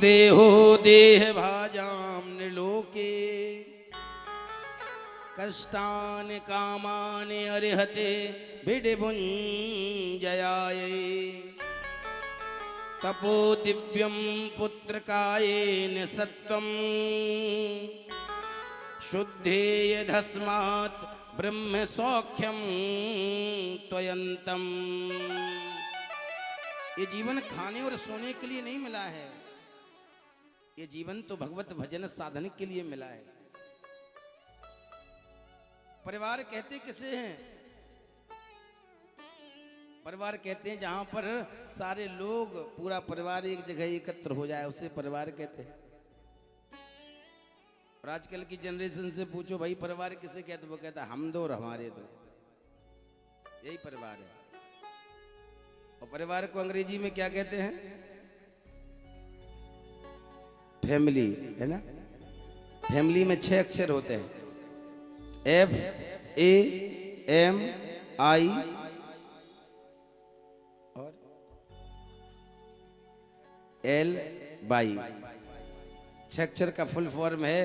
देहो देह भाजाम निलोके कष्टान कामान अरिहते विडिभुञ्जयाय तपो दिव्यं पुत्रकायेन सत्वं शुद्धेय धस्मात् ब्रह्म सौख्यम त्वयंतम। ये जीवन खाने और सोने के लिए नहीं मिला है, ये जीवन तो भगवत भजन साधन के लिए मिला है। परिवार कहते किसे हैं? परिवार कहते हैं जहां पर सारे लोग, पूरा परिवार एक जगह एकत्र हो जाए, उसे परिवार कहते हैं। और आजकल की जनरेशन से पूछो भाई परिवार किसे कहते, वो कहता हम दो और हमारे दो, यही परिवार है। और परिवार को अंग्रेजी में क्या कहते हैं? फैमिली, है ना। फैमिली में 6 अक्षर होते हैं, FAMI और LY। 6 अक्षर का फुल फॉर्म है।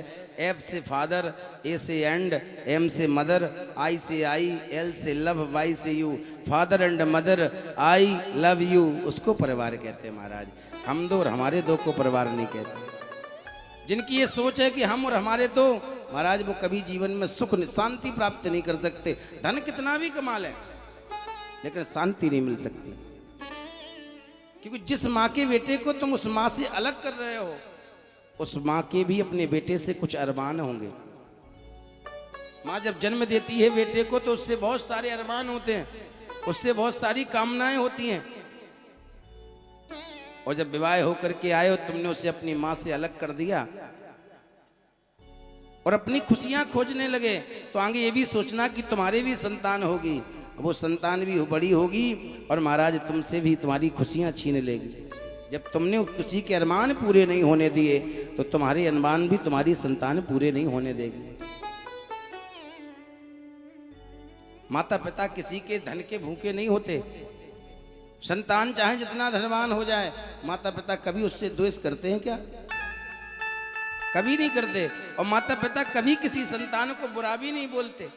F से फादर, A से एंड, M से मदर, I से आई, L से लव, Y से you. Father and mother, I love you, उसको परिवार कहते हैं महाराज। हम दो और हमारे दो को परिवार नहीं कहते। जिनकी ये सोच है कि हम और हमारे दो, महाराज वो कभी जीवन में सुख शांति प्राप्त नहीं कर सकते। धन कितना भी कमा ले लेकिन शांति नहीं मिल सकती, क्योंकि जिस माँ के बेटे को तुम उस माँ से अलग कर रहे हो, उस माँ के भी अपने बेटे से कुछ अरमान होंगे। माँ जब जन्म देती है बेटे को तो उससे बहुत सारे अरमान होते हैं, उससे बहुत सारी कामनाएं होती हैं। और जब विवाह होकर के आए हो, तुमने उसे अपनी माँ से अलग कर दिया और अपनी खुशियां खोजने लगे, तो आगे ये भी सोचना कि तुम्हारे भी संतान होगी, वो संतान भी बड़ी होगी और महाराज तुमसे भी तुम्हारी खुशियां छीन लेगी। जब तुमने किसी के अरमान पूरे नहीं होने दिए तो तुम्हारे अरमान भी तुम्हारी संतान पूरे नहीं होने देगी। माता पिता किसी के धन के भूखे नहीं होते। संतान चाहे जितना धनवान हो जाए, माता पिता कभी उससे द्वेष करते हैं क्या? कभी नहीं करते। और माता पिता कभी किसी संतान को बुरा भी नहीं बोलते।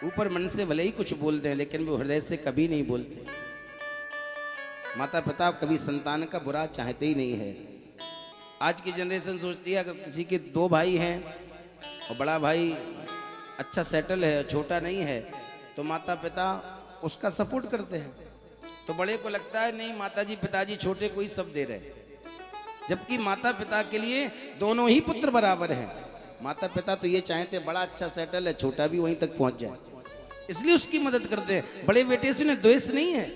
ऊपर मन से भले ही कुछ बोलते हैं लेकिन वो हृदय से कभी नहीं बोलते। माता पिता कभी संतान का बुरा चाहते ही नहीं है। आज की जनरेशन सोचती है अगर किसी के 2 भाई हैं और बड़ा भाई अच्छा सेटल है, छोटा नहीं है, तो माता पिता उसका सपोर्ट करते हैं। तो बड़े को लगता है नहीं माताजी पिताजी छोटे को ही सब दे रहे, जबकि माता पिता के लिए दोनों ही पुत्र बराबर हैं। माता पिता तो ये चाहते बड़ा अच्छा सेटल है, छोटा भी वहीं तक पहुंच जाए, इसलिए उसकी मदद करते हैं। बड़े बेटे से उन्हें द्वेष नहीं है।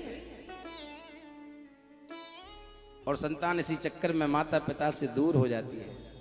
और संतान इसी चक्कर में माता पिता से दूर हो जाती है।